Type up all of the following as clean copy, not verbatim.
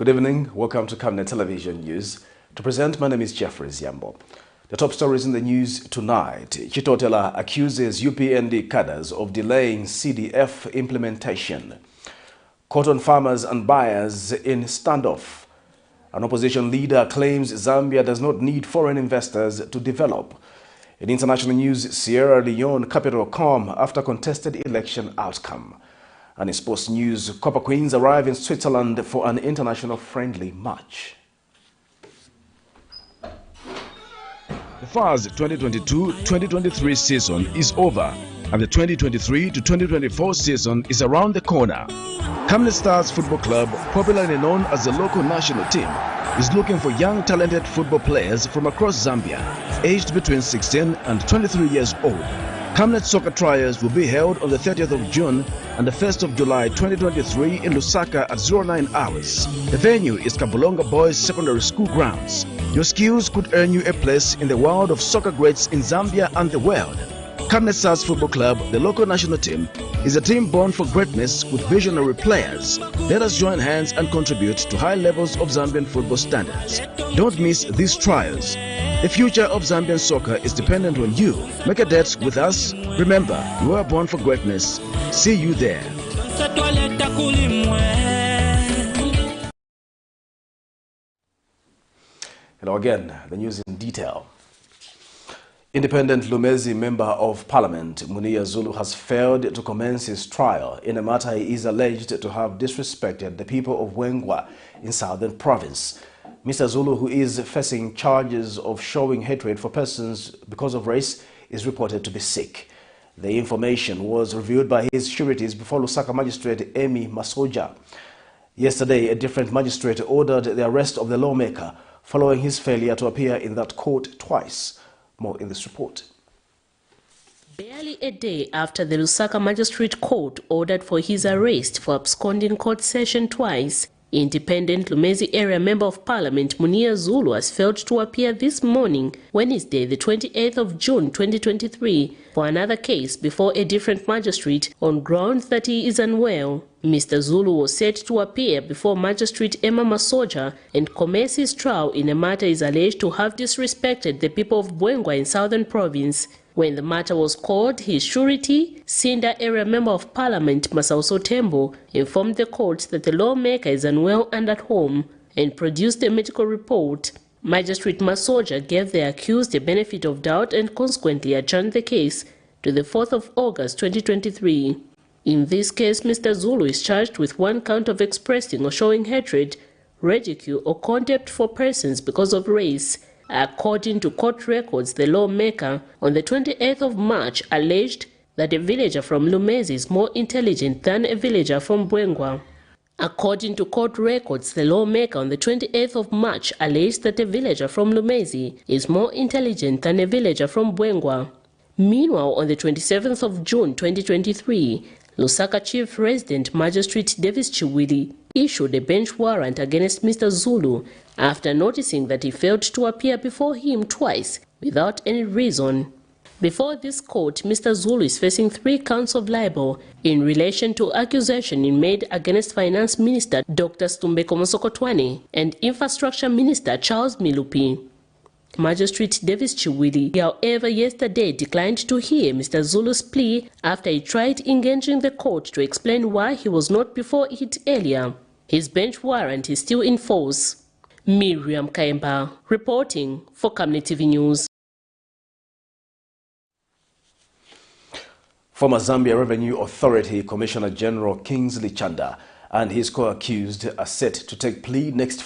Good evening. Welcome to Camnet Television News. To present, my name is Jeffrey Ziambo. The top stories in the news tonight. CHITOTELA accuses UPND cadres of delaying CDF implementation. Cotton farmers and buyers in standoff. An opposition leader claims Zambia does not need foreign investors to develop. In international news, Sierra Leone capital calm after contested election outcome. And in sports news, Copper Queens arrive in Switzerland for an international friendly match. The FAR's 2022-2023 season is over, and the 2023-2024 season is around the corner. Camnet Stars Football Club, popularly known as the local national team, is looking for young talented football players from across Zambia, aged between 16 and 23 years old. Camnet soccer trials will be held on the 30th of June and the 1st of July 2023 in Lusaka at 09 hours. The venue is Kabulonga Boys Secondary School grounds. Your skills could earn you a place in the world of soccer greats in Zambia and the world. Camnet Stars Football Club, the local national team, is a team born for greatness with visionary players. Let us join hands and contribute to high levels of Zambian football standards. Don't miss these trials. The future of Zambian soccer is dependent on you. Make a date with us. Remember, you are born for greatness. See you there. Hello again, the news in detail. Independent Lumezi Member of Parliament Muniya Zulu has failed to commence his trial in a matter he is alleged to have disrespected the people of Bwengwa in Southern Province. Mr. Zulu, who is facing charges of showing hatred for persons because of race, is reported to be sick. The information was reviewed by his sureties before Lusaka magistrate Amy Masoja. Yesterday, a different magistrate ordered the arrest of the lawmaker following his failure to appear in that court twice. More in this report. Barely a day after the Lusaka Magistrate Court ordered for his arrest for absconding court session twice, Independent Lumezi Area Member of Parliament Muniya Zulu has failed to appear this morning, Wednesday, the 28th of June 2023, for another case before a different magistrate on grounds that he is unwell. Mr. Zulu was set to appear before Magistrate Emma Masoja and commence his trial in a matter he is alleged to have disrespected the people of Bwengwa in Southern Province. When the matter was called, his surety, Sinda Area Member of Parliament Masauso Tembo, informed the court that the lawmaker is unwell and at home and produced a medical report. Magistrate Masoja gave the accused the benefit of doubt and consequently adjourned the case to the 4th of August 2023. In this case, Mr. Zulu is charged with one count of expressing or showing hatred, ridicule or contempt for persons because of race. According to court records, the lawmaker on the 28th of March alleged that a villager from Lumezi is more intelligent than a villager from Bwengwa. According to court records, the lawmaker on the 28th of March alleged that a villager from Lumezi is more intelligent than a villager from Bwengwa. Meanwhile, on the 27th of June 2023, Lusaka Chief Resident Magistrate Davis Chiwili issued a bench warrant against Mr. Zulu after noticing that he failed to appear before him twice without any reason. Before this court, Mr. Zulu is facing 3 counts of libel in relation to accusations made against Finance Minister Dr. Stumbeko Mosokotwane and Infrastructure Minister Charles Milupi. Magistrate Davis Chiwili, however, yesterday declined to hear Mr. Zulu's plea after he tried engaging the court to explain why he was not before it earlier. His bench warrant is still in force. Miriam Kaimba, reporting for Camnet TV News. Former Zambia Revenue Authority Commissioner General Kingsley Chanda and his co-accused are set to take plea next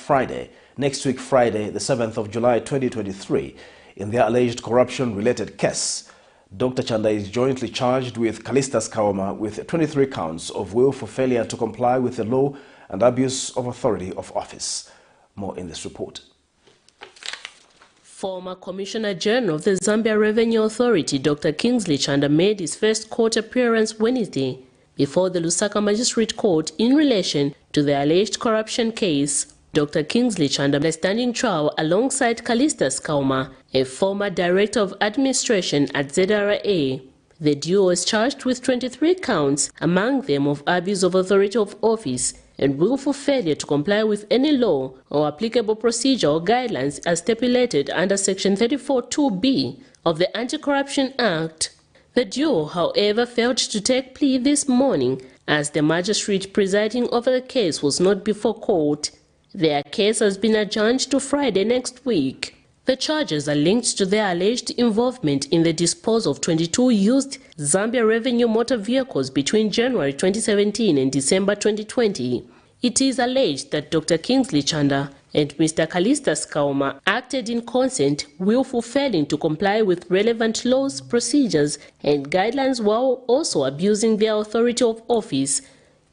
week Friday, the 7th of July 2023, in their alleged corruption-related case. Dr. Chanda is jointly charged with Kalistas Kaoma with 23 counts of willful failure to comply with the law and abuse of authority of office. More in this report. Former Commissioner General of the Zambia Revenue Authority, Dr. Kingsley Chanda, made his first court appearance Wednesday before the Lusaka Magistrate Court in relation to the alleged corruption case. Dr. Kingsley Chanda is standing trial alongside Kalistas Kauma, a former Director of Administration at ZRA. The duo is charged with 23 counts, among them of abuse of authority of office, and willful failure to comply with any law or applicable procedure or guidelines as stipulated under Section 34(2)(b) of the Anti-Corruption Act. The duo, however, failed to take plea this morning as the magistrate presiding over the case was not before court. Their case has been adjourned to Friday next week. The charges are linked to their alleged involvement in the disposal of 22 used Zambia revenue motor vehicles between January 2017 and December 2020. It is alleged that Dr. Kingsley Chanda and Mr. Kalista Skauma acted in consent, willful failing to comply with relevant laws, procedures, and guidelines while also abusing their authority of office.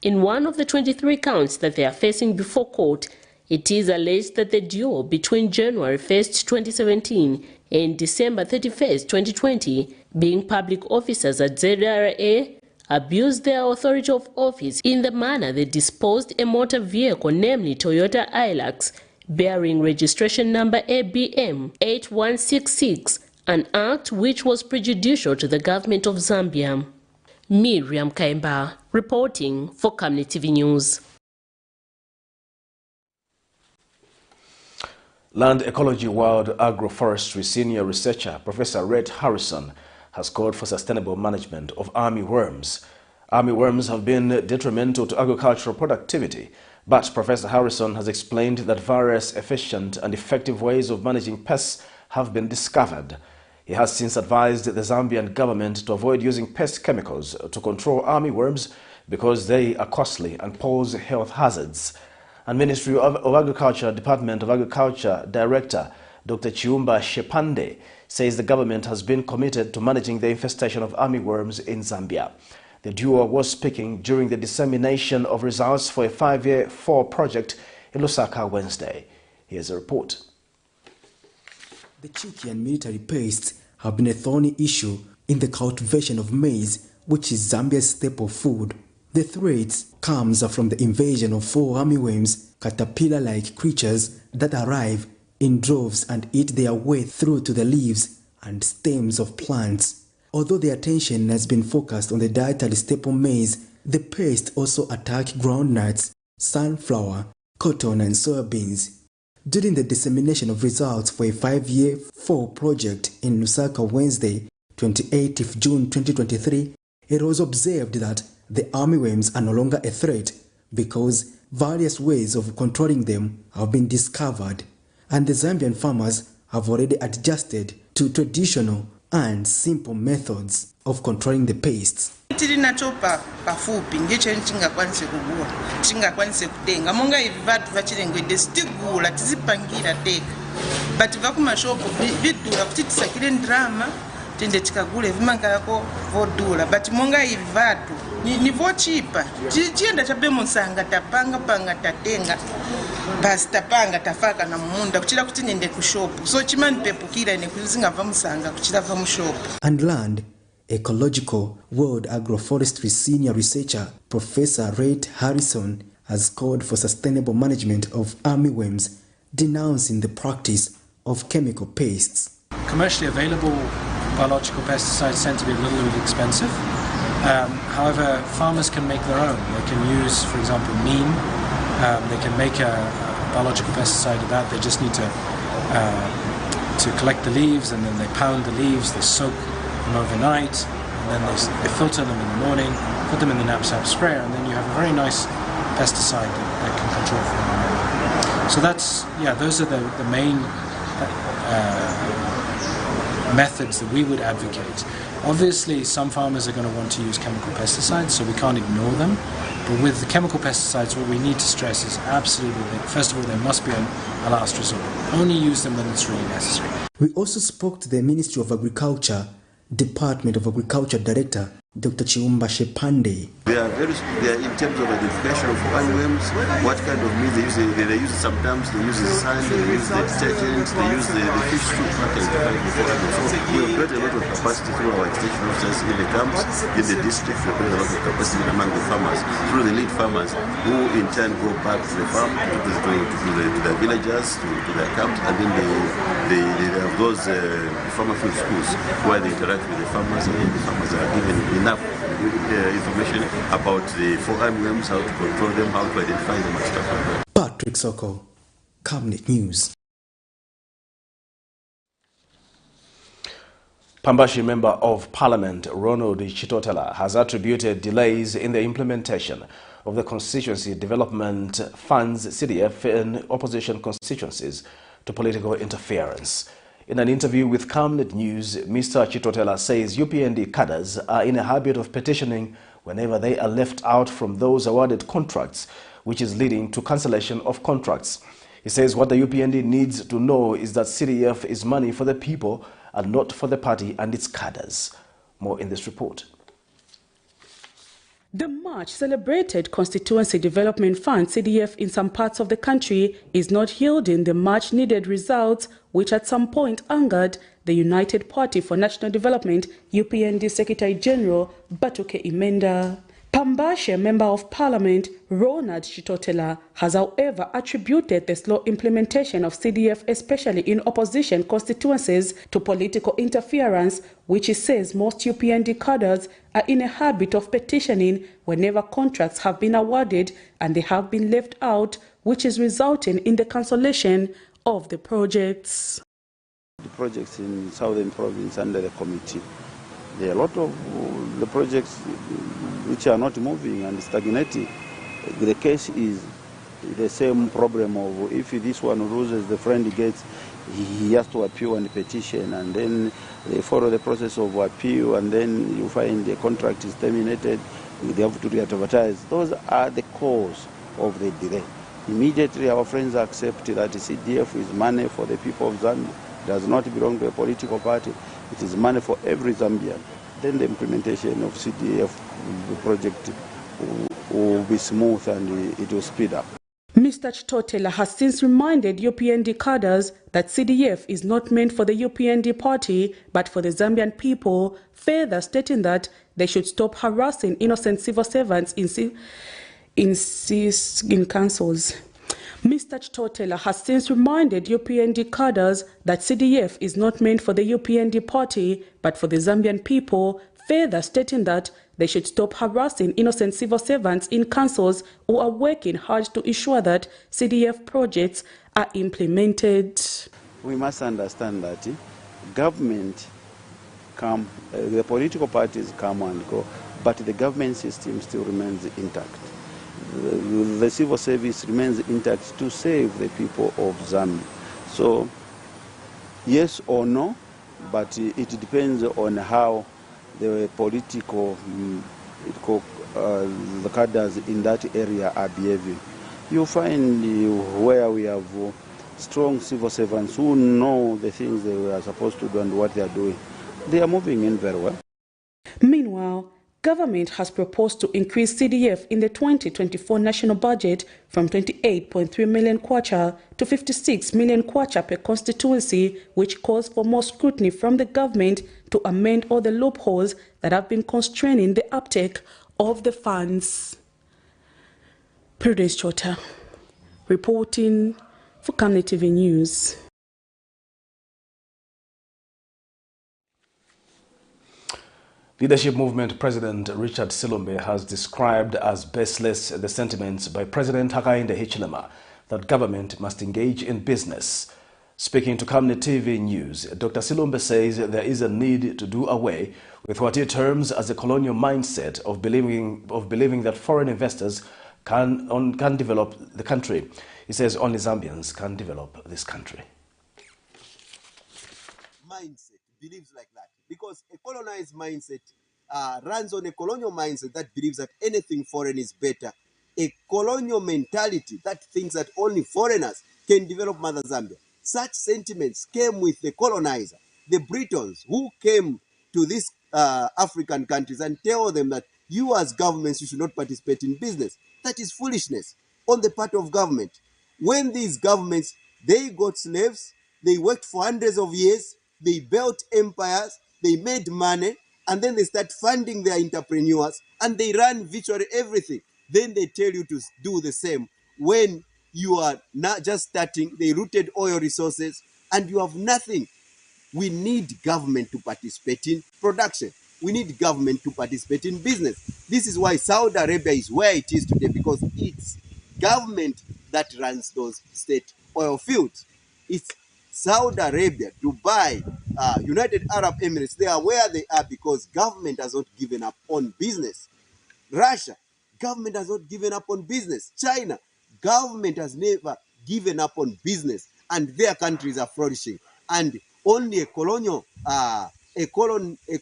In one of the 23 counts that they are facing before court, it is alleged that the duo between January 1st, 2017 and December 31st, 2020, being public officers at ZRA, abused their authority of office in the manner they disposed a motor vehicle, namely Toyota Hilux, bearing registration number ABM 8166, an act which was prejudicial to the government of Zambia. Miriam Kaimba, reporting for Camnet TV News. Land Ecology Wild Agroforestry senior researcher Professor Red Harrison has called for sustainable management of armyworms. Armyworms have been detrimental to agricultural productivity, but Professor Harrison has explained that various efficient and effective ways of managing pests have been discovered. He has since advised the Zambian government to avoid using pest chemicals to control armyworms because they are costly and pose health hazards. And Ministry of Agriculture, Department of Agriculture Director Dr. Chiumba Shepande says the government has been committed to managing the infestation of armyworms in Zambia. The duo was speaking during the dissemination of results for a 5-year 4 project in Lusaka Wednesday. Here's a report. The cheeky and military pests have been a thorny issue in the cultivation of maize, which is Zambia's staple food. The threat comes from the invasion of 4 armyworms, caterpillar-like creatures that arrive in droves and eat their way through to the leaves and stems of plants. Although the attention has been focused on the dietary staple maize, the pests also attack groundnuts, sunflower, cotton and soybeans. During the dissemination of results for a 5-year 4 project in Lusaka Wednesday, 28th June 2023, it was observed that the armyworms are no longer a threat because various ways of controlling them have been discovered, and the Zambian farmers have already adjusted to traditional and simple methods of controlling the pests. Pafupi ngicho chingakwanise kugula chingakwanise kutenga monga ivi vatu vachilengwede sitigula tizipangira teka but vakumashopo vidula kuti tisakile ndrama tende tikagule vimangako vodula but monga ivi vatu ni vochipa chienda chabemo nsanga tapanga tatenga basi tapanga tafaka na munda kuchira kuti nende kushopo so chimani pepukira ine kuzingava musanga kuchira va mushopo. And Land Ecological World Agroforestry senior researcher Professor Red Harrison has called for sustainable management of armyworms, denouncing the practice of chemical pests. Commercially available biological pesticides tend to be a little bit expensive. However, farmers can make their own. They can use, for example, neem. They can make a biological pesticide of that. They just need to collect the leaves, and then they pound the leaves, they soak them overnight, and then they filter them in the morning, put them in the knapsack sprayer, and then you have a very nice pesticide that can control for them. So that's, yeah, those are the main methods that we would advocate. Obviously, some farmers are going to want to use chemical pesticides, so we can't ignore them. But with the chemical pesticides, what we need to stress is absolutely that, first of all, there must be a last resort. Only use them when it's really necessary. We also spoke to the Ministry of Agriculture, Department of Agriculture Director, Dr. Chiumba Shepande. They are in terms of identification of armyworms, what kind of meat they use. They use sometimes they use the sand, they use the detergents, they use the fish soup to identify before. So we have got a lot of capacity through our extension officers in the camps, in the district. We have got a lot of capacity among the farmers, through the lead farmers, who in turn go back to the farm, to the villagers, to their camps, and then they have those farmer field schools where they interact with the farmers, and the farmers are given enough information about the foreign worms, how to control them, how to identify them and stuff like that. Patrick Soko, Camnet News. Pambashi Member of Parliament Ronald CHITOTELA has attributed delays in the implementation of the Constituency Development Funds CDF in opposition constituencies to political interference. In an interview with Camnet News, Mr. CHITOTELA says UPND cadres are in a habit of petitioning whenever they are left out from those awarded contracts, which is leading to cancellation of contracts. He says what the UPND needs to know is that CDF is money for the people and not for the party and its cadres. More in this report. The much celebrated Constituency Development Fund CDF in some parts of the country is not yielding the much needed results which at some point angered the United Party for National Development UPND Secretary General Batuke Imenda. Pambashi, Member of Parliament Ronald CHITOTELA, has however attributed the slow implementation of CDF, especially in opposition constituencies, to political interference, which he says most UPND cadres are in a habit of petitioning whenever contracts have been awarded and they have been left out, which is resulting in the cancellation of the projects. The projects in Southern Province under the committee, there are a lot of the projects which are not moving and stagnating. The case is the same problem of if this one loses, the friend gets, he has to appeal and petition, and then they follow the process of appeal, and then you find the contract is terminated, they have to re-advertise. Those are the cause of the delay. Immediately our friends accept that CDF is money for the people of Zambia. It does not belong to a political party. It is money for every Zambian. Then the implementation of CDF project will be smooth and it will speed up. Mr. CHITOTELA has since reminded UPND cadres that CDF is not meant for the UPND party but for the Zambian people, further stating that they should stop harassing innocent civil servants in councils. Mr. CHITOTELA has since reminded UPND cadres that CDF is not meant for the UPND party but for the Zambian people, further stating that they should stop harassing innocent civil servants in councils who are working hard to ensure that CDF projects are implemented. We must understand that government the political parties come and go, but the government system still remains intact. The civil service remains intact to save the people of Zambia. So, yes or no, but it depends on how the political the cadres in that area are behaving. You find where we have strong civil servants who know the things they are supposed to do and what they are doing. They are moving in very well. Meanwhile, government has proposed to increase CDF in the 2024 national budget from 28.3 million kwacha to 56 million kwacha per constituency, which calls for more scrutiny from the government to amend all the loopholes that have been constraining the uptake of the funds. Prudence Chota, reporting for Camnet TV News. Leadership Movement President Richard Silumbe has described as baseless the sentiments by President Hakainde Hichilema that government must engage in business. Speaking to Camnet TV News, Dr. Silumbe says there is a need to do away with what he terms as a colonial mindset of believing that foreign investors can develop the country. He says only Zambians can develop this country. Mindset believes like that. Because a colonized mindset runs on a colonial mindset that believes that anything foreign is better. A colonial mentality that thinks that only foreigners can develop Mother Zambia. Such sentiments came with the colonizer, the Britons, who came to these African countries and tell them that you as governments, you should not participate in business. That is foolishness on the part of government. When these governments, they got slaves, they worked for hundreds of years, they built empires, they made money, and then they start funding their entrepreneurs, and they run virtually everything. Then they tell you to do the same. When you are not just starting, they rooted oil resources, and you have nothing. We need government to participate in production. We need government to participate in business. This is why Saudi Arabia is where it is today, because it's government that runs those state oil fields. It's Saudi Arabia, Dubai, United Arab Emirates. They are where they are because government has not given up on business. Russia, government has not given up on business. China, government has never given up on business, and their countries are flourishing. And only a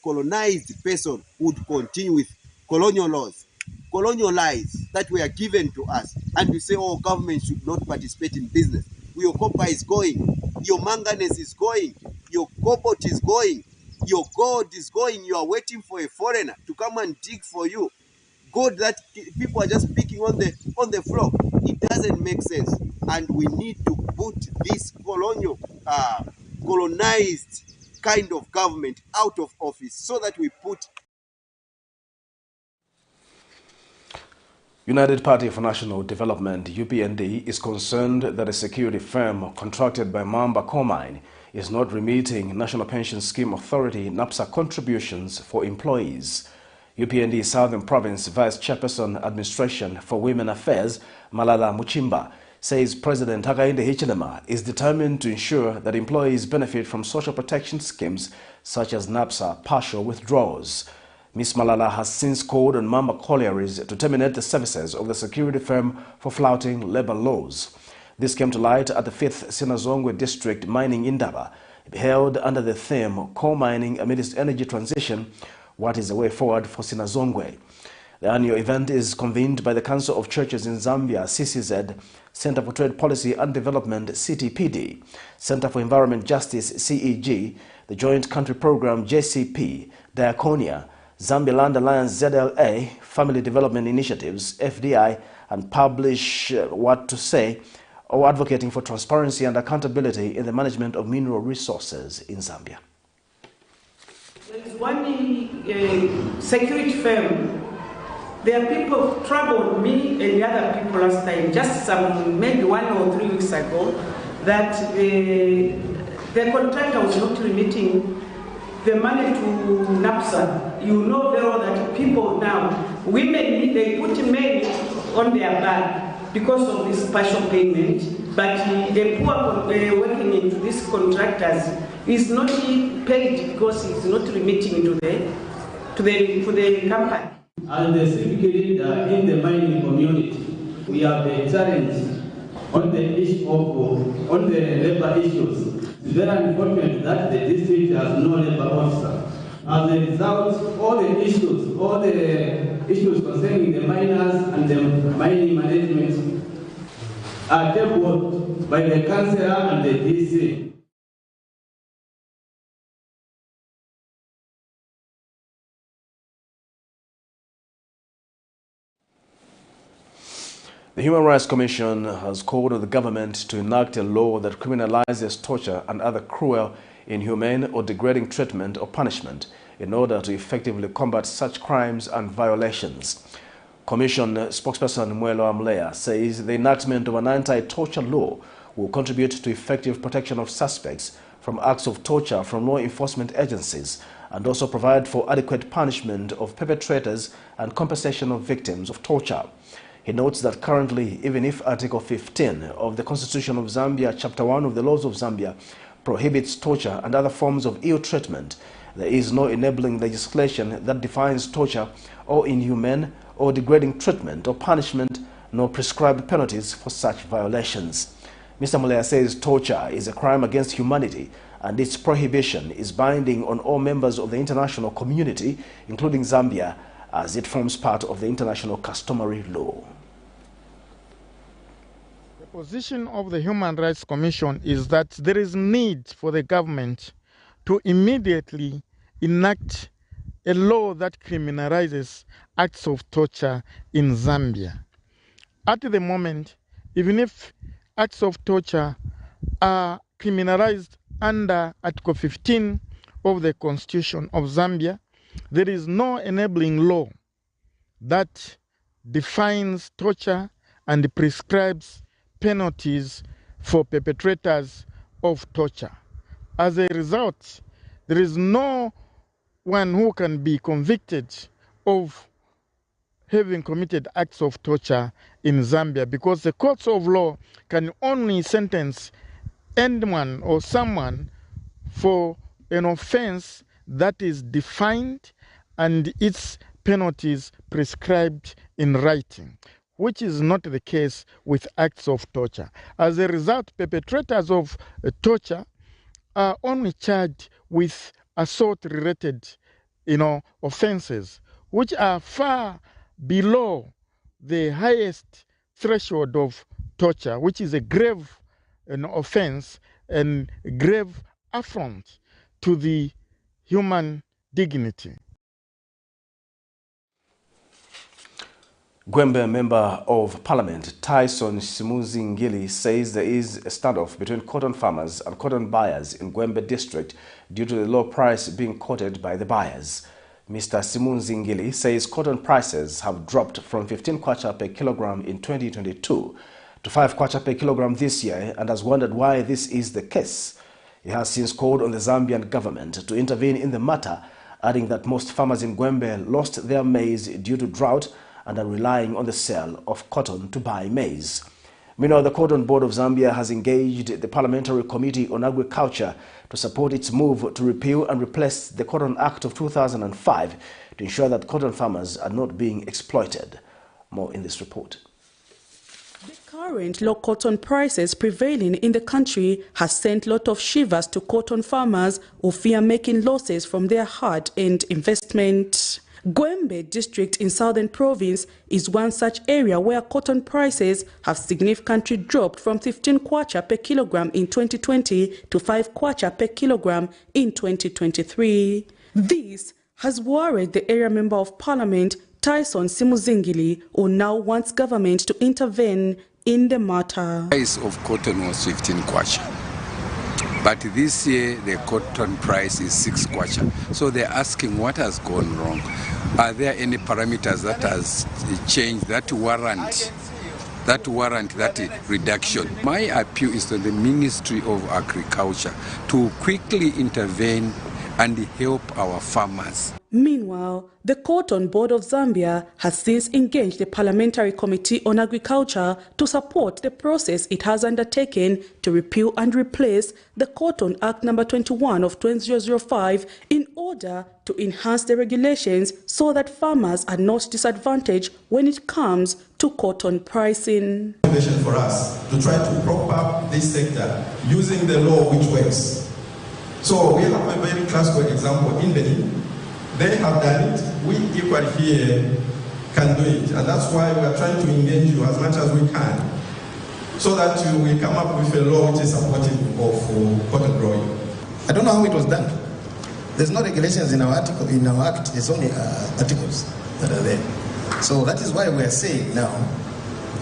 colonized person would continue with colonial laws, colonial lies that were given to us. And we say, oh, government should not participate in business. Your copper is going, your manganese is going, your cobalt is going, your gold is going. You are waiting for a foreigner to come and dig for you. Gold that people are just picking on the floor. It doesn't make sense, and we need to put this colonized kind of government out of office so that we put. United Party for National Development, UPND, is concerned that a security firm contracted by Mamba Coal Mine is not remitting National Pension Scheme Authority NAPSA contributions for employees. UPND Southern Province Vice Chairperson Administration for Women Affairs, Malala Muchimba, says President Hakainde Hichilema is determined to ensure that employees benefit from social protection schemes such as NAPSA partial withdrawals. Ms. Malala has since called on Mamba collieries to terminate the services of the security firm for flouting labor laws. This came to light at the 5th Sinazongwe District Mining Indaba, held under the theme Coal Mining Amidst Energy Transition, What is the Way Forward for Sinazongwe? The annual event is convened by the Council of Churches in Zambia, CCZ, Center for Trade Policy and Development, CTPD, Center for Environment Justice, CEG, the Joint Country Program, JCP, Diaconia, Zambia Land Alliance, ZLA, Family Development Initiatives, FDI, and Publish What to Say, or advocating for transparency and accountability in the management of mineral resources in Zambia. There is one security firm. There are people who troubled me and the other people last time, just maybe 1 or 3 weeks ago, that the contractor was not remitting the money to NAPSA. You know very well that people now, women, they put men on their back because of this partial payment, but the poor working into these contractors is not paid because he's not remitting to the company. As the civic leader in the mining community, we have a challenge on the issue of on the labor issues. It's very unfortunate that the district has no labor officer. As a result, all the issues concerning the miners and the mining management are tabled by the councillor and the DC. The Human Rights Commission has called on the government to enact a law that criminalizes torture and other cruel, inhumane or degrading treatment or punishment in order to effectively combat such crimes and violations. Commission spokesperson Mwelo Amlea says the enactment of an anti-torture law will contribute to effective protection of suspects from acts of torture from law enforcement agencies and also provide for adequate punishment of perpetrators and compensation of victims of torture. He notes that currently, even if Article 15 of the Constitution of Zambia, Chapter 1 of the Laws of Zambia, prohibits torture and other forms of ill treatment, there is no enabling legislation that defines torture or inhumane or degrading treatment or punishment, nor prescribed penalties for such violations. Mr. Mulea says torture is a crime against humanity and its prohibition is binding on all members of the international community, including Zambia, as it forms part of the international customary law. The position of the Human Rights Commission is that there is need for the government to immediately enact a law that criminalizes acts of torture in Zambia. At the moment, even if acts of torture are criminalized under Article 15 of the Constitution of Zambia, there is no enabling law that defines torture and prescribes penalties for perpetrators of torture. As a result, there is no one who can be convicted of having committed acts of torture in Zambia, because the courts of law can only sentence anyone or someone for an offense that is defined and its penalties prescribed in writing, which is not the case with acts of torture. As a result, perpetrators of torture are only charged with assault-related, offenses, which are far below the highest threshold of torture, which is a grave offense and grave affront to the human dignity. Gwembe Member of Parliament Tyson Simuzingili says there is a standoff between cotton farmers and cotton buyers in Gwembe district due to the low price being quoted by the buyers. Mr. Simuzingili says cotton prices have dropped from 15 kwacha per kilogram in 2022 to 5 kwacha per kilogram this year and has wondered why this is the case. He has since called on the Zambian government to intervene in the matter, adding that most farmers in Gwembe lost their maize due to drought and are relying on the sale of cotton to buy maize. Meanwhile, the Cotton Board of Zambia has engaged the Parliamentary Committee on Agriculture to support its move to repeal and replace the Cotton Act of 2005 to ensure that cotton farmers are not being exploited. More in this report. The current low cotton prices prevailing in the country has sent a lot of shivers to cotton farmers who fear making losses from their hard-earned investment. Gwembe district in Southern Province is one such area where cotton prices have significantly dropped from 15 kwacha per kilogram in 2020 to 5 kwacha per kilogram in 2023. This has worried the area member of parliament Tyson Simuzingili, who now wants government to intervene in the matter. The price of cotton was 15 kwacha. But this year, the cotton price is 6 kwacha. So they're asking what has gone wrong. Are there any parameters that has changed that warrant that reduction? My appeal is to the Ministry of Agriculture to quickly intervene and help our farmers. Meanwhile, the Cotton Board of Zambia has since engaged the Parliamentary Committee on Agriculture to support the process it has undertaken to repeal and replace the Cotton Act No. 21 of 2005 in order to enhance the regulations so that farmers are not disadvantaged when it comes to cotton pricing. For us to try to prop up this sector using the law which works. So we have a very classical example in Benin. They have done it, we equally here can do it. And that's why we are trying to engage you as much as we can, so that we come up with a law which is supportive of cotton growing. I don't know how it was done. There's no regulations in our article, in our act, there's only articles that are there. So that is why we are saying now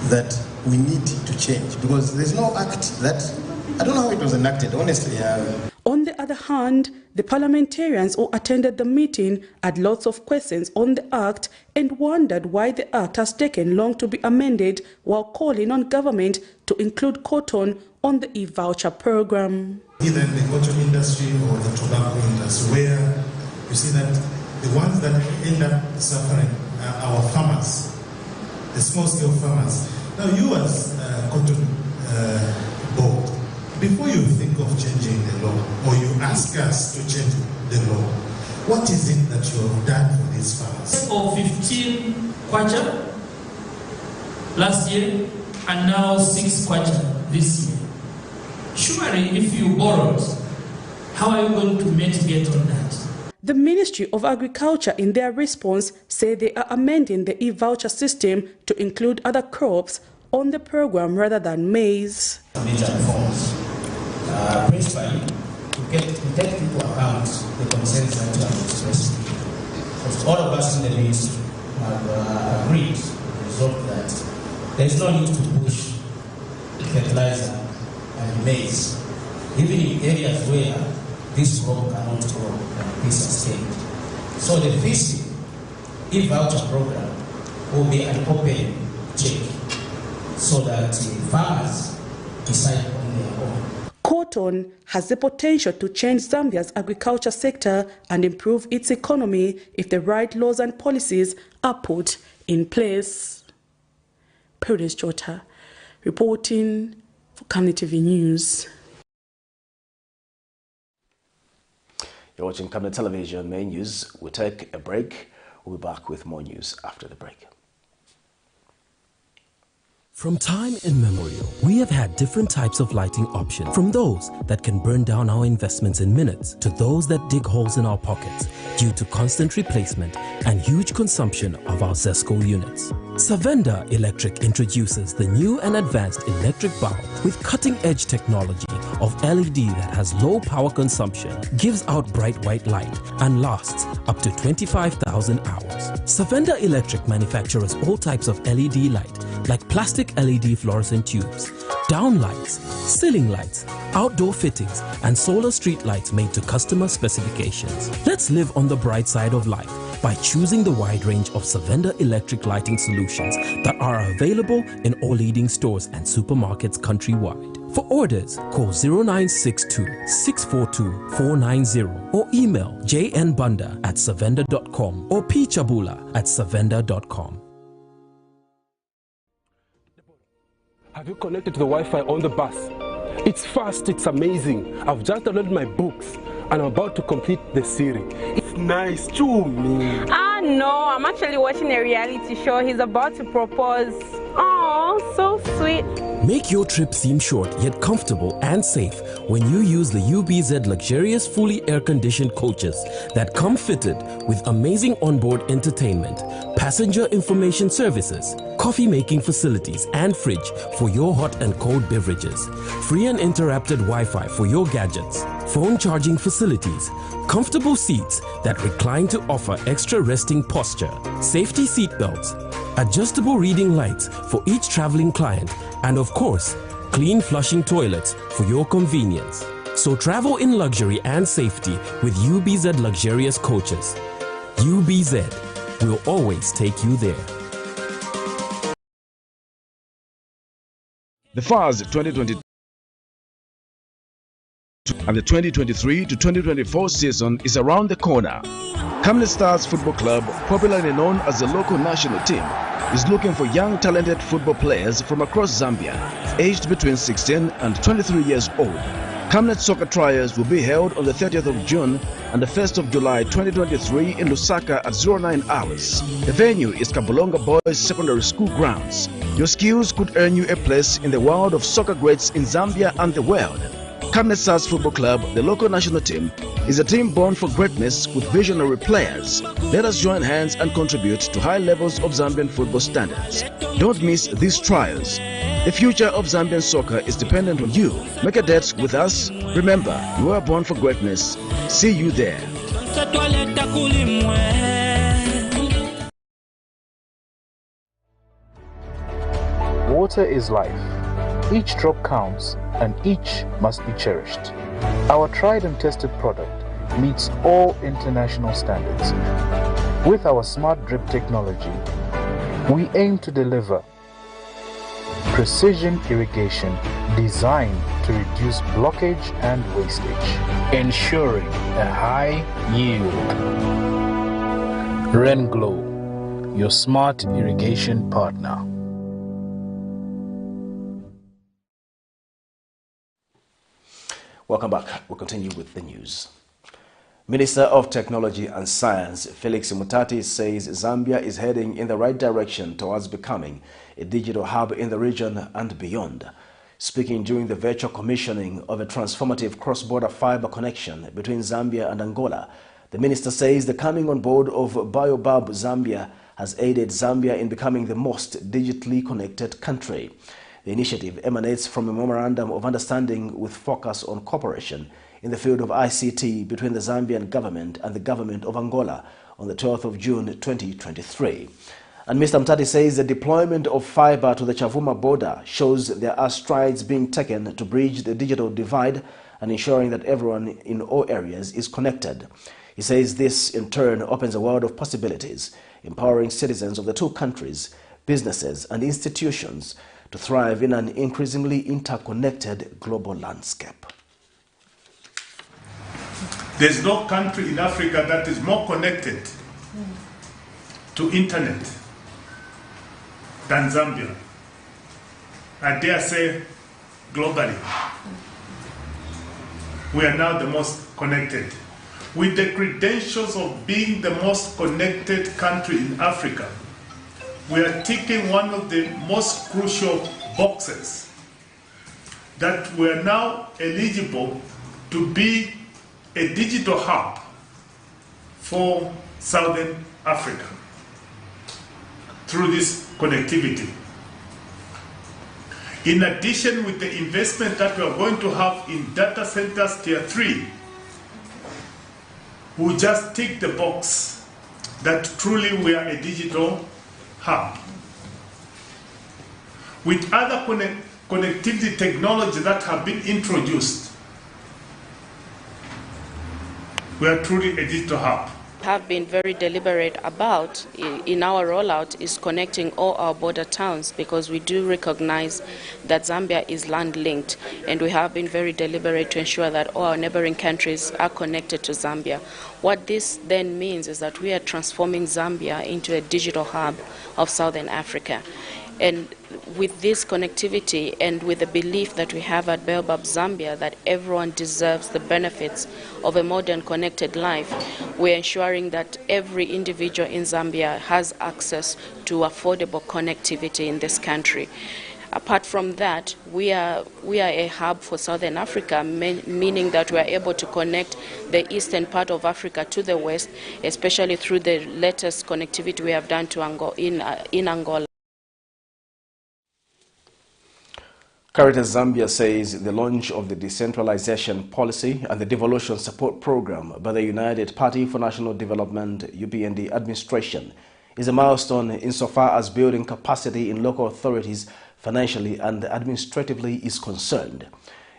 that we need to change, because there's no act that, I don't know how it was enacted, honestly. On the other hand, the parliamentarians who attended the meeting had lots of questions on the Act and wondered why the Act has taken long to be amended, while calling on government to include cotton on the e-voucher program. Either in the cotton industry or the tobacco industry, where you see that the ones that end up suffering are our farmers, the small-scale farmers. Now you as cotton board, before you think of changing the law, or you ask us to change the law, what is it that you have done for these farmers? Of 15 kwacha last year, and now 6 kwacha this year. Surely, if you borrowed, how are you going to mitigate on that? The Ministry of Agriculture, in their response, say they are amending the e-voucher system to include other crops on the program rather than maize. Principally, to take into account the concerns that you have expressed. Because all of us in the ministry have agreed and resolved that there is no need to push fertilizer and maize, even in areas where this crop cannot grow and be sustained. So the FISI e-voucher program will be an open check so that farmers decide on their own. Cotton has the potential to change Zambia's agriculture sector and improve its economy if the right laws and policies are put in place. Prudence Jota reporting for Camnet TV News. You're watching Camnet Television Main News. We'll take a break. We'll be back with more news after the break. From time immemorial, we have had different types of lighting options, from those that can burn down our investments in minutes to those that dig holes in our pockets due to constant replacement and huge consumption of our ZESCO units. Savenda Electric introduces the new and advanced electric bulb with cutting-edge technology of LED that has low power consumption, gives out bright white light, and lasts up to 25,000 hours. Savenda Electric manufactures all types of LED light, like plastic LED fluorescent tubes, down lights, ceiling lights, outdoor fittings, and solar street lights made to customer specifications. Let's live on the bright side of life by choosing the wide range of Savenda electric lighting solutions that are available in all leading stores and supermarkets countrywide. For orders, call 0962-642-490 or email jnbunda@savenda.com or pchabula@savenda.com. Have you connected to the Wi-Fi on the bus? It's fast, it's amazing. I've just downloaded my books and I'm about to complete the series. It's nice, chew me. Ah no, I'm actually watching a reality show. He's about to propose. Oh, so sweet. Make your trip seem short yet comfortable and safe when you use the UBZ luxurious fully air-conditioned coaches that come fitted with amazing onboard entertainment, passenger information services, coffee making facilities and fridge for your hot and cold beverages, free and interrupted Wi-Fi for your gadgets, phone charging facilities, comfortable seats that recline to offer extra resting posture, safety seat belts, adjustable reading lights for each traveling client, and of course, clean flushing toilets for your convenience. So travel in luxury and safety with UBZ luxurious coaches. UBZ will always take you there. The FARS 2022 and the 2023 to 2024 season is around the corner. Camnet Stars Football Club, popularly known as the local national team, is looking for young talented football players from across Zambia, aged between 16 and 23 years old. Camnet soccer trials will be held on the 30th of June and the 1st of July 2023 in Lusaka at 09 hours. The venue is Kabulonga Boys Secondary School grounds. Your skills could earn you a place in the world of soccer greats in Zambia and the world. Camnet Stars Football Club, the local national team, is a team born for greatness with visionary players. Let us join hands and contribute to high levels of Zambian football standards. Don't miss these trials. The future of Zambian soccer is dependent on you. Make a date with us. Remember, you are born for greatness. See you there. Water is life. Each drop counts and each must be cherished. Our tried and tested product meets all international standards. With our smart drip technology, we aim to deliver precision irrigation designed to reduce blockage and wastage, ensuring a high yield. Renglow, your smart irrigation partner. Welcome back. We'll continue with the news. Minister of Technology and Science Felix Mutati says Zambia is heading in the right direction towards becoming a digital hub in the region and beyond. Speaking during the virtual commissioning of a transformative cross-border fiber connection between Zambia and Angola, the minister says the coming on board of Biobab Zambia has aided Zambia in becoming the most digitally connected country. The initiative emanates from a memorandum of understanding with focus on cooperation in the field of ICT between the Zambian government and the government of Angola on the 12th of June 2023. And Mr. Mutati says the deployment of fiber to the Chavuma border shows there are strides being taken to bridge the digital divide and ensuring that everyone in all areas is connected. He says this in turn opens a world of possibilities, empowering citizens of the two countries, businesses and institutions to thrive in an increasingly interconnected global landscape. There's no country in Africa that is more connected to internet than Zambia. I dare say globally. We are now the most connected. With the credentials of being the most connected country in Africa, we are ticking one of the most crucial boxes, that we are now eligible to be a digital hub for Southern Africa through this connectivity. In addition, with the investment that we are going to have in data centers tier 3, we just tick the box that truly we are a digital hub. With other connectivity technologies that have been introduced, we are truly a digital hub. Have been very deliberate about in our rollout is connecting all our border towns, because we do recognize that Zambia is land-linked, and we have been very deliberate to ensure that all our neighboring countries are connected to Zambia. What this then means is that we are transforming Zambia into a digital hub of Southern Africa. And with this connectivity and with the belief that we have at Baobab Zambia that everyone deserves the benefits of a modern connected life, we're ensuring that every individual in Zambia has access to affordable connectivity in this country. Apart from that, we are a hub for Southern Africa, meaning that we are able to connect the eastern part of Africa to the west, especially through the latest connectivity we have done to in Angola. CADRES Zambia says the launch of the decentralization policy and the devolution support program by the United Party for National Development UPND administration is a milestone insofar as building capacity in local authorities financially and administratively is concerned.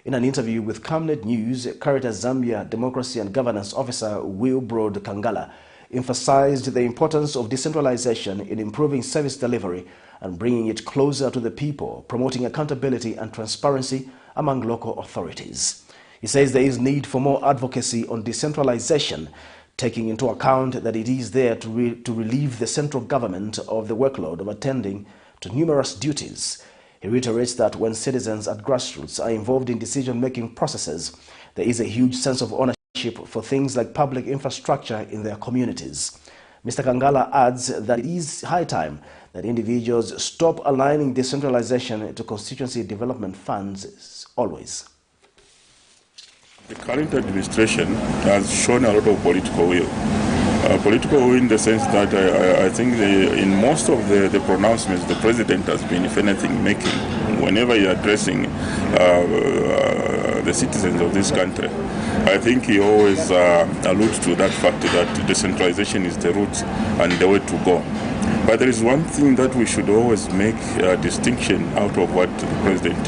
In an interview with Camnet News, CADRES Zambia Democracy and Governance Officer Wilbrod Kangala emphasized the importance of decentralization in improving service delivery and bringing it closer to the people, promoting accountability and transparency among local authorities. He says there is need for more advocacy on decentralization, taking into account that it is there to relieve the central government of the workload of attending to numerous duties. He reiterates that when citizens at grassroots are involved in decision-making processes, there is a huge sense of ownership for things like public infrastructure in their communities. Mr. Kangala adds that it is high time that individuals stop aligning decentralization to constituency development funds always. The current administration has shown a lot of political will. Political will in the sense that I think in most of the pronouncements the president has been, if anything, making whenever he is addressing the citizens of this country. I think he always alludes to that fact that decentralization is the route and the way to go. But there is one thing that we should always make a distinction out of what the president,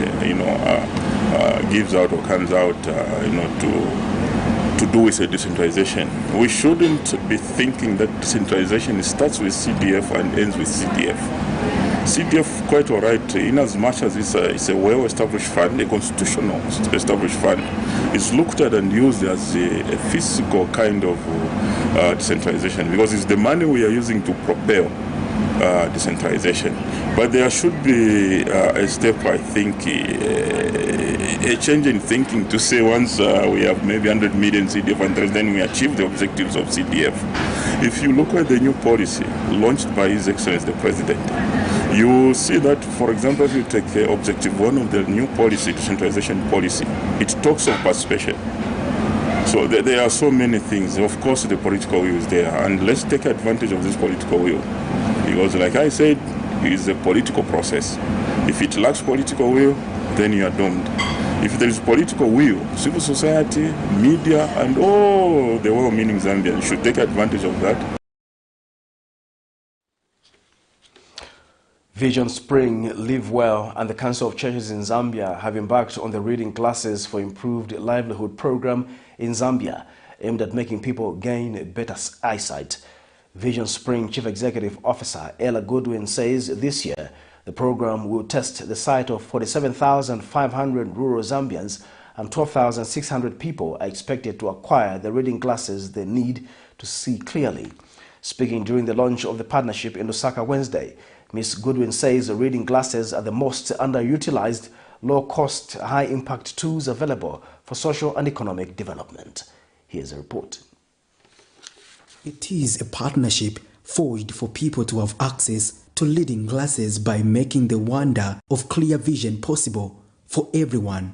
gives out or comes out, to do with a decentralization. We shouldn't be thinking that decentralization starts with CDF and ends with CDF. CDF, quite all right, in as much as it's a well-established fund, a constitutional established fund, is looked at and used as a physical kind of decentralization, because it's the money we are using to propel decentralization. But there should be a step, I think, a change in thinking to say once we have maybe 100 million CDF and then we achieve the objectives of CDF. If you look at the new policy launched by His Excellency the President, you see that, for example, if you take Objective 1 of the new policy, decentralization policy, it talks of participation. So there are so many things. Of course, the political will is there, and let's take advantage of this political will. Because, like I said, it's a political process. If it lacks political will, then you are doomed. If there is political will, civil society, media, and all the well-meaning Zambians should take advantage of that. Vision Spring, Live Well, and the Council of Churches in Zambia have embarked on the Reading Classes for Improved Livelihood program in Zambia, aimed at making people gain better eyesight. Vision Spring Chief Executive Officer Ella Goodwin says this year the The program will test the sight of 47,500 rural Zambians, and 12,600 people are expected to acquire the reading glasses they need to see clearly. Speaking during the launch of the partnership in Lusaka Wednesday, Ms. Goodwin says the reading glasses are the most underutilized, low-cost, high-impact tools available for social and economic development. Here's a report. It is a partnership forged for people to have access to reading glasses by making the wonder of clear vision possible for everyone.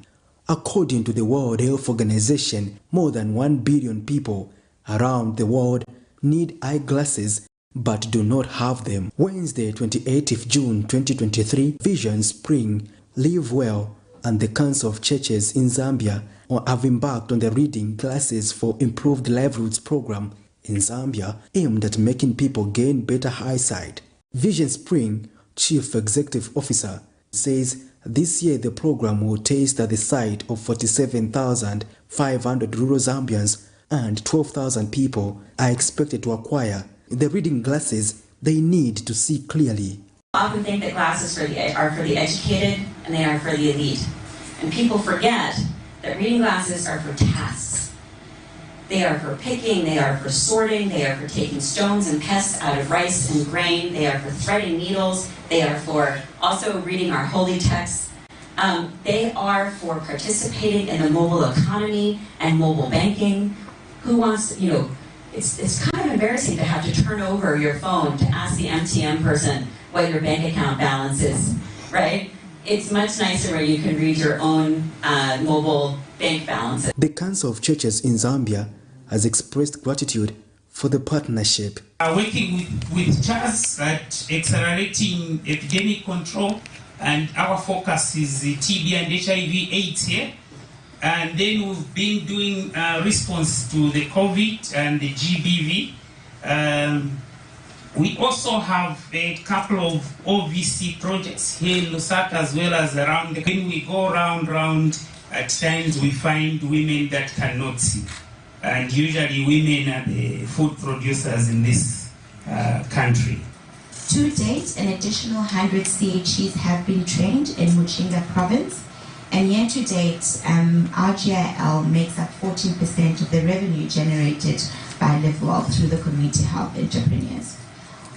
According to the World Health Organization, more than 1 billion people around the world need eyeglasses but do not have them. Wednesday, 28th June 2023, Vision Spring, Live Well, and the Council of Churches in Zambia have embarked on the Reading Glasses for Improved Livelihoods program in Zambia, aimed at making people gain better eyesight. Vision Spring Chief Executive Officer says this year the program will test at the sight of 47,500 rural Zambians, and 12,000 people are expected to acquire the reading glasses they need to see clearly. I often think that glasses are for the educated and they are for the elite. And people forget that reading glasses are for tasks. They are for picking, they are for sorting, they are for taking stones and pests out of rice and grain, they are for threading needles, they are for also reading our holy texts. They are for participating in the mobile economy and mobile banking. Who wants to, it's kind of embarrassing to have to turn over your phone to ask the MTM person what your bank account balance is, right? It's much nicer where you can read your own mobile bank balance. The Council of Churches in Zambia has expressed gratitude for the partnership. Working with CHAS at accelerating epidemic control, and our focus is TB and HIV/AIDS here. And then we've been doing response to the COVID and the GBV. We also have a couple of OVC projects here in Lusaka as well as around. When we go round, at times we find women that cannot see. And usually women are the food producers in this country. To date, an additional 100 CHEs have been trained in Muchinga province. And year to date, RGIL makes up 14% of the revenue generated by Live Well through the community health entrepreneurs.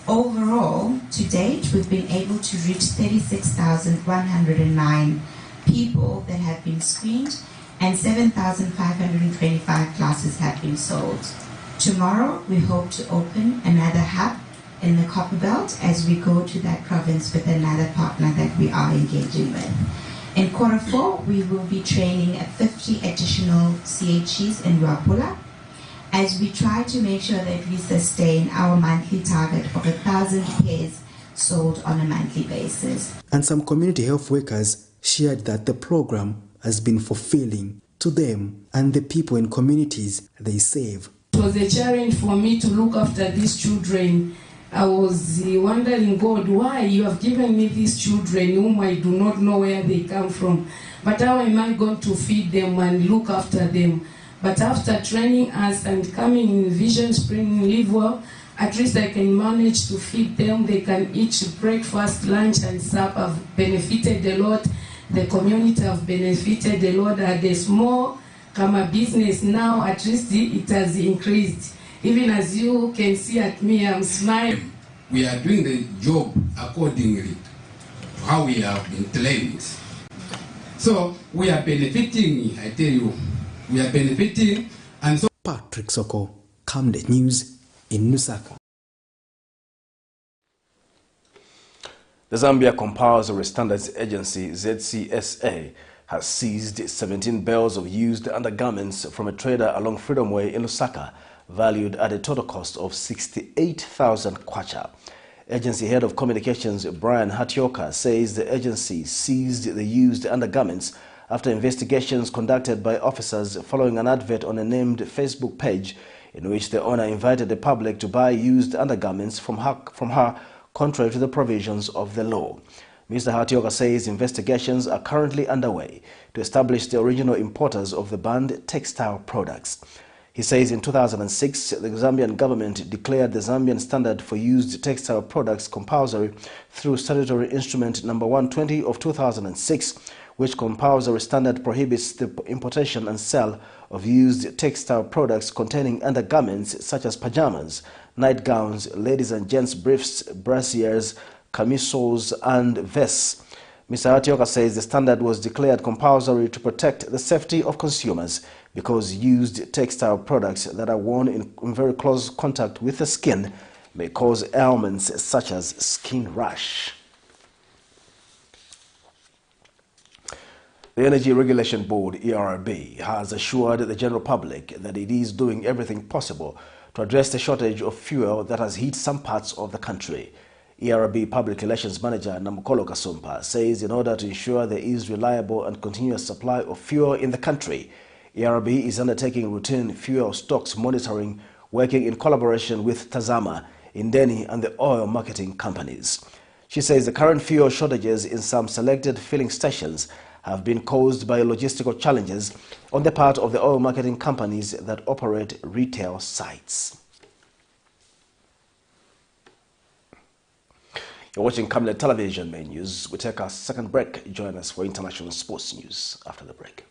Overall, to date, we've been able to reach 36,109 people that have been screened, and 7,525 classes have been sold. Tomorrow, we hope to open another hub in the Copperbelt as we go to that province with another partner that we are engaging with. In Q4, we will be training 50 additional CHEs in Ruapula as we try to make sure that we sustain our monthly target of 1,000 pairs sold on a monthly basis. And some community health workers shared that the program has been fulfilling to them and the people in communities they serve. It was a challenge for me to look after these children. I was wondering, God, why you have given me these children whom I do not know where they come from. But how am I going to feed them and look after them? But after training us and coming in Vision Spring Live Well, at least I can manage to feed them. They can eat breakfast, lunch, and supper. I've benefited a lot. The community have benefited a lot. At a small business now, at least it has increased. Even as you can see at me, I'm smiling. We are doing the job accordingly to how we have been trained. So we are benefiting, I tell you, we are benefiting. And so Patrick Soko, Camnet News in Lusaka. The Zambia Compulsory Standards Agency, ZCSA, has seized 17 bales of used undergarments from a trader along Freedom Way in Lusaka, valued at a total cost of 68,000 kwacha. Agency Head of Communications Brian Hatioka says the agency seized the used undergarments after investigations conducted by officers following an advert on a named Facebook page in which the owner invited the public to buy used undergarments from her contrary to the provisions of the law. Mr. Hatioka says investigations are currently underway to establish the original importers of the banned textile products. He says in 2006, the Zambian government declared the Zambian standard for used textile products compulsory through statutory instrument number 120 of 2006, which compulsory standard prohibits the importation and sale of used textile products containing undergarments such as pajamas, nightgowns, ladies and gents briefs, brassieres, camisoles and vests. Mr. Atioka says the standard was declared compulsory to protect the safety of consumers because used textile products that are worn in very close contact with the skin may cause ailments such as skin rash. The Energy Regulation Board, ERB, has assured the general public that it is doing everything possible to address the shortage of fuel that has hit some parts of the country. ERB Public Relations Manager Namukolo Kasumpa says in order to ensure there is reliable and continuous supply of fuel in the country, ERB is undertaking routine fuel stocks monitoring, working in collaboration with Tazama, Indeni and the oil marketing companies. She says the current fuel shortages in some selected filling stations have been caused by logistical challenges on the part of the oil marketing companies that operate retail sites. You're watching Camnet Television Main News. We take our second break. Join us for international sports news after the break.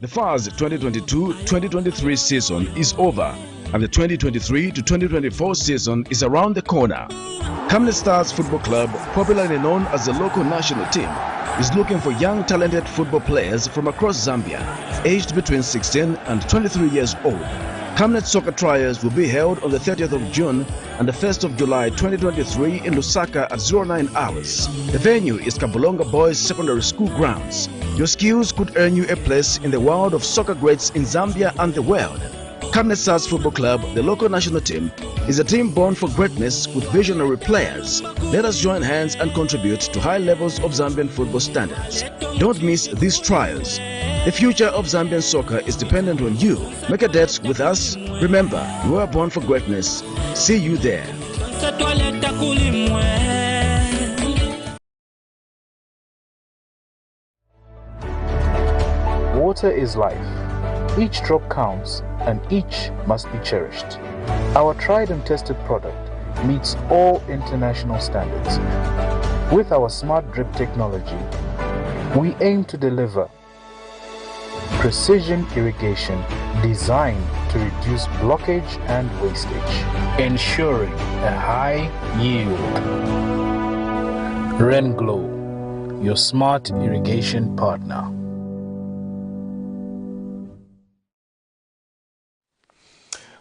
The FARS 2022-2023 season is over, and the 2023-2024 season is around the corner. Camnet Stars Football Club, popularly known as the local national team, is looking for young talented football players from across Zambia, aged between 16 and 23 years old. Camnet soccer trials will be held on the 30th of June and the 1st of July 2023 in Lusaka at 09 hours. The venue is Kabulonga Boys Secondary School grounds. Your skills could earn you a place in the world of soccer greats in Zambia and the world. Camnet Stars Football Club, the local national team, is a team born for greatness with visionary players. Let us join hands and contribute to high levels of Zambian football standards. Don't miss these trials. The future of Zambian soccer is dependent on you. Make a date with us. Remember, you are born for greatness. See you there. Water is life. Each drop counts and each must be cherished. Our tried and tested product meets all international standards. With our smart drip technology, we aim to deliver precision irrigation designed to reduce blockage and wastage, ensuring a high yield. Renglow, your smart irrigation partner.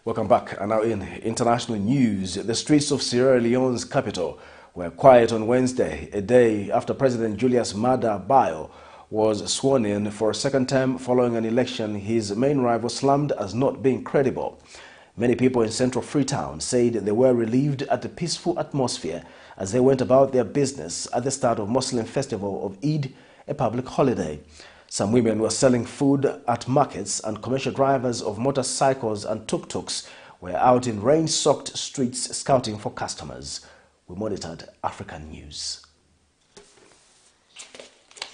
Welcome back. And now in international news, the streets of Sierra Leone's capital were quiet on Wednesday, a day after President Julius Maada Bio was sworn in for a second term following an election his main rival slammed as not being credible. Many people in central Freetown said they were relieved at the peaceful atmosphere as they went about their business at the start of Muslim festival of Eid, a public holiday. Some women were selling food at markets, and commercial drivers of motorcycles and tuk-tuks were out in rain-soaked streets scouting for customers. We monitored African News.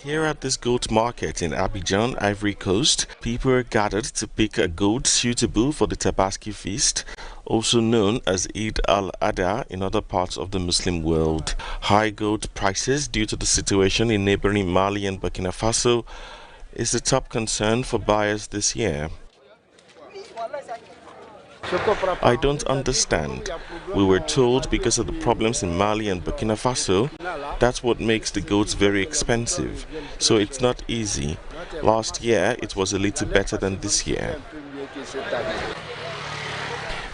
Here at this goat market in Abidjan, Ivory Coast, people are gathered to pick a goat suitable for the Tabaski feast, also known as Eid al-Adha in other parts of the Muslim world. High goat prices due to the situation in neighboring Mali and Burkina Faso is the top concern for buyers this year. I don't understand. We were told because of the problems in Mali and Burkina Faso, that's what makes the goats very expensive. So it's not easy. Last year it was a little better than this year.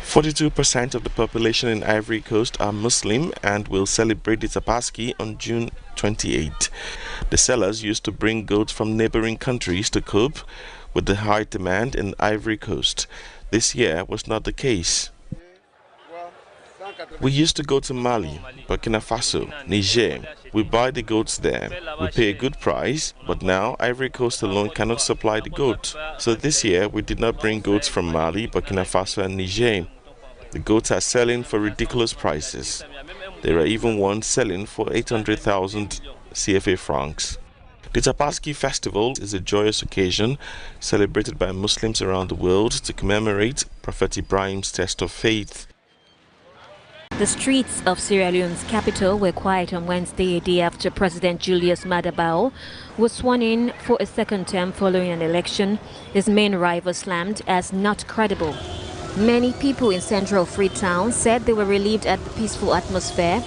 42% of the population in Ivory Coast are Muslim and will celebrate the Tabaski on June 28. The sellers used to bring goats from neighboring countries to cope with the high demand in Ivory Coast. This year was not the case. We used to go to Mali, Burkina Faso, Niger. We buy the goats there. We pay a good price, but now Ivory Coast alone cannot supply the goat. So this year we did not bring goats from Mali, Burkina Faso and Niger. The goats are selling for ridiculous prices. There are even ones selling for 800,000 CFA francs. The Tabaski Festival is a joyous occasion celebrated by Muslims around the world to commemorate Prophet Ibrahim's test of faith. The streets of Sierra Leone's capital were quiet on Wednesday, a day after President Julius Maada Bio was sworn in for a second term following an election his main rival slammed as not credible. Many people in central Freetown said they were relieved at the peaceful atmosphere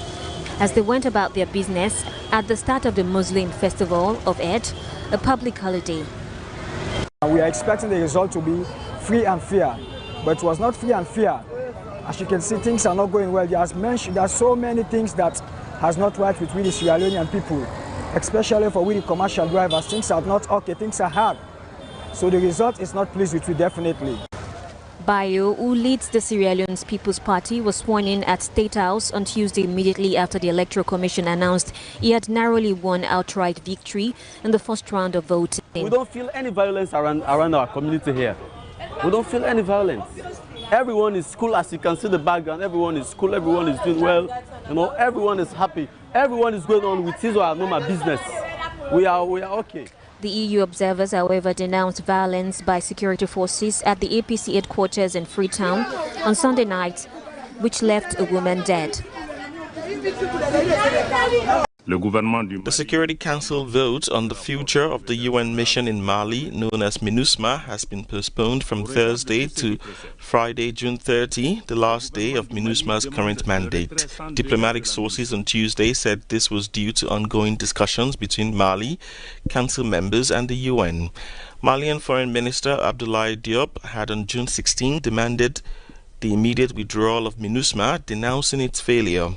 as they went about their business at the start of the Muslim festival of Eid, a public holiday. We are expecting the result to be free and fair, but it was not free and fair. As you can see, things are not going well. There are so many things that has not worked with the Sierra Leonean people, especially for the commercial drivers. Things are not okay, things are hard. So the result is not pleased with you, definitely. Bio, who leads the Sierra Leone's People's Party, was sworn in at State House on Tuesday immediately after the Electoral Commission announced he had narrowly won outright victory in the first round of voting. We don't feel any violence around our community here. We don't feel any violence. Everyone is cool, as you can see the background. Everyone is cool, everyone is doing well. You know, everyone is happy. Everyone is going on with his or her normal business. We are okay. The EU observers, however, denounced violence by security forces at the APC headquarters in Freetown on Sunday night, which left a woman dead. The Security Council vote on the future of the UN mission in Mali, known as MINUSMA, has been postponed from Thursday to Friday, June 30, the last day of MINUSMA's current mandate. Diplomatic sources on Tuesday said this was due to ongoing discussions between Mali, Council members and the UN. Malian Foreign Minister Abdoulaye Diop had on June 16 demanded the immediate withdrawal of MINUSMA, denouncing its failure.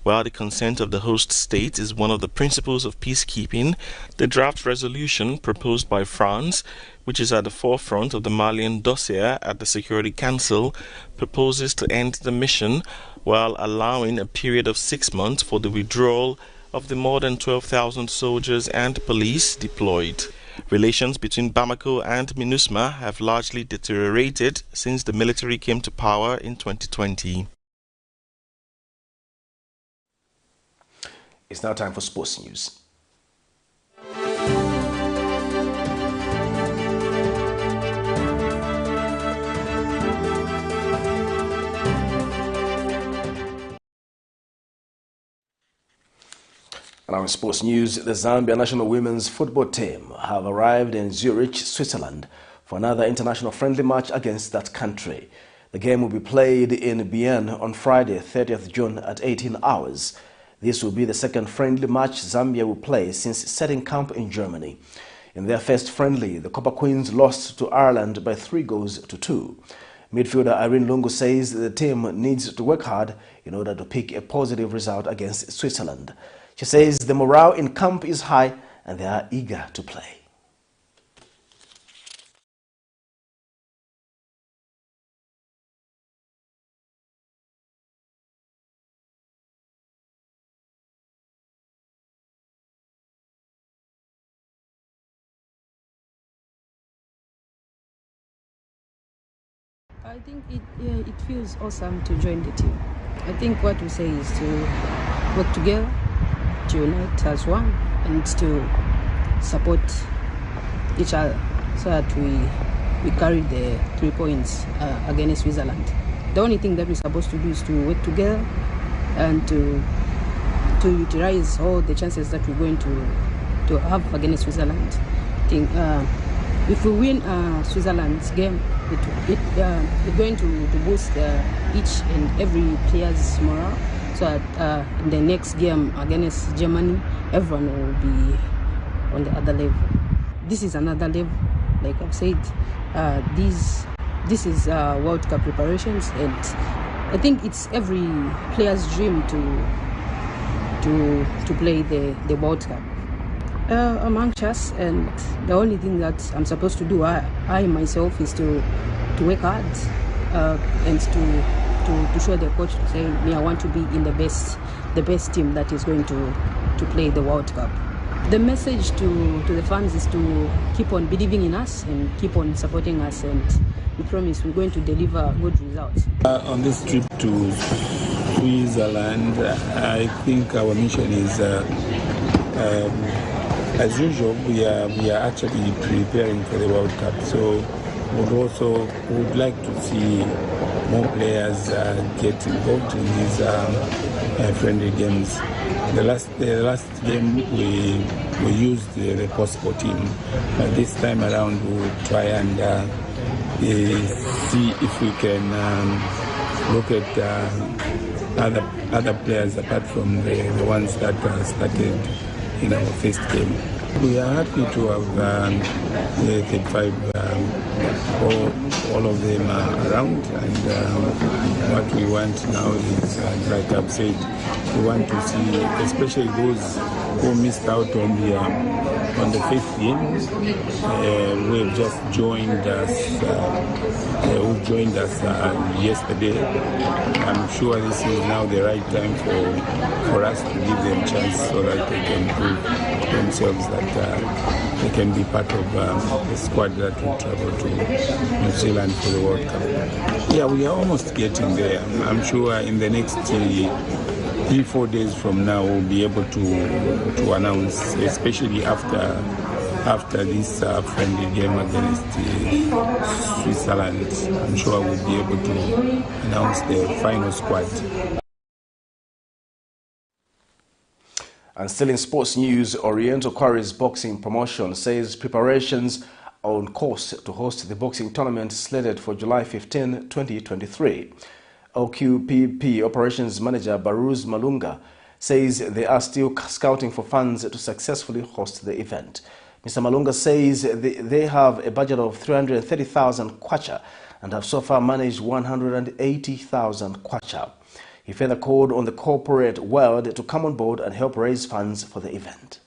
While the consent of the host state is one of the principles of peacekeeping, the draft resolution proposed by France, which is at the forefront of the Malian dossier at the Security Council, proposes to end the mission while allowing a period of 6 months for the withdrawal of the more than 12,000 soldiers and police deployed. Relations between Bamako and MINUSMA have largely deteriorated since the military came to power in 2020. It's now time for sports news. And now in sports news, the Zambia national women's football team have arrived in Zurich, Switzerland for another international friendly match against that country. The game will be played in Bienne on Friday, 30th June at 18 hours. This will be the second friendly match Zambia will play since setting camp in Germany. In their first friendly, the Copper Queens lost to Ireland by 3-2. Midfielder Irene Lungu says the team needs to work hard in order to pick a positive result against Switzerland. She says the morale in camp is high and they are eager to play. I think it feels awesome to join the team. I think what we say is to work together, to unite as one, and to support each other so that we carry the 3 points against Switzerland. The only thing that we're supposed to do is to work together and to utilize all the chances that we're going to have against Switzerland. I think if we win Switzerland's game, it's going to boost each and every player's morale, so that in the next game against Germany, everyone will be on the other level. This is another level, like I've said. This is World Cup preparations, and I think it's every player's dream to play the World Cup. I'm anxious, and the only thing that I'm supposed to do, I myself, is to work hard and to show the coach, to say, me, I want to be in the best team that is going to play the World Cup. The message to the fans is to keep on believing in us and keep on supporting us, and we promise we're going to deliver good results. On this trip to Switzerland, I think our mission is As usual, we are actually preparing for the World Cup. So would like to see more players get involved in these friendly games. The last game we used the possible team, but this time around we'll try and see if we can look at other players apart from the ones that started in our first game. We are happy to have the 35, all of them are around, and what we want now is, like I've said, we want to see, especially those who missed out on the fifth game, who have just joined us, who joined us yesterday. I'm sure this is now the right time for us to give them a chance so that they can prove themselves that they can be part of the squad that will travel to New Zealand for the World Cup. Yeah, we are almost getting there. I'm sure in the next 3-4 days from now we'll be able to announce, especially after this friendly game against Switzerland. I'm sure we'll be able to announce the final squad. And still in sports news, Oriental Quarries Boxing Promotion says preparations are on course to host the boxing tournament slated for July 15, 2023. OQPP Operations Manager Baruz Malunga says they are still scouting for funds to successfully host the event. Mr. Malunga says they have a budget of 330,000 kwacha and have so far managed 180,000 kwacha. He further called on the corporate world to come on board and help raise funds for the event.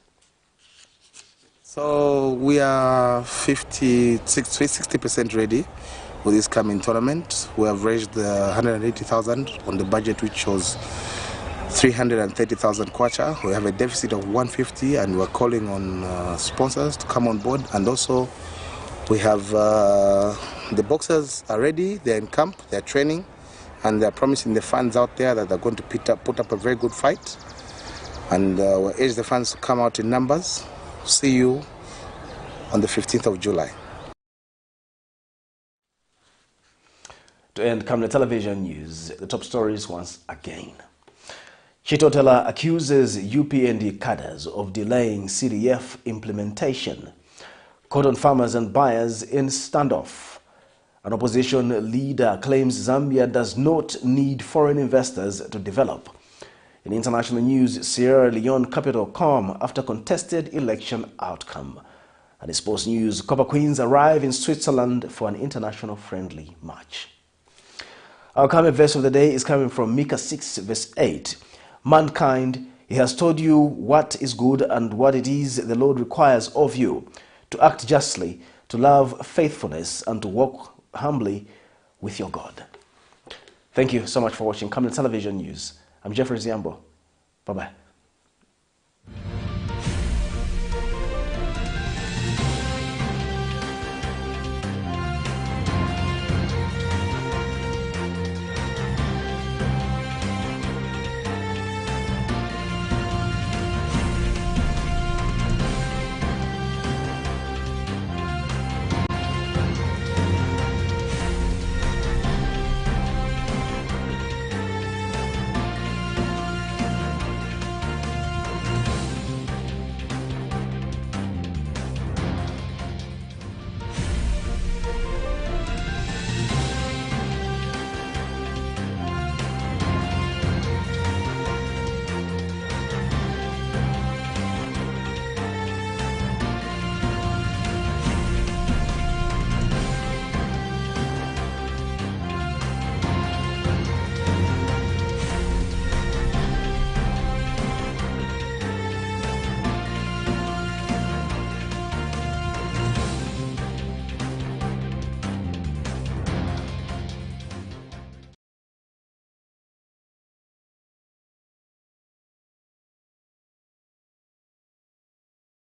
So we are 60% ready for this coming tournament. We have raised 180,000 on the budget, which was 330,000 kwacha. We have a deficit of 150, and we're calling on sponsors to come on board. And also we have the boxers are ready, they're in camp, they're training, and they're promising the fans out there that they're going to put up a very good fight. And we urge the fans to come out in numbers. See you on the 15th of July. To end Camnet Television News, the top stories once again. CHITOTELA accuses UPND cadres of delaying CDF implementation. Cotton farmers and buyers in standoff. An opposition leader claims Zambia does not need foreign investors to develop. In international news, Sierra Leone capital calm after contested election outcome. And in sports news, Copper Queens arrive in Switzerland for an international friendly match. Our Camnet verse of the day is coming from MICAH 6 verse 8. Mankind, he has told you what is good and what it is the Lord requires of you, to act justly, to love faithfulness, and to walk humbly with your God. Thank you so much for watching Camnet Television News. I'm Jeffrey Ziambo. Bye-bye.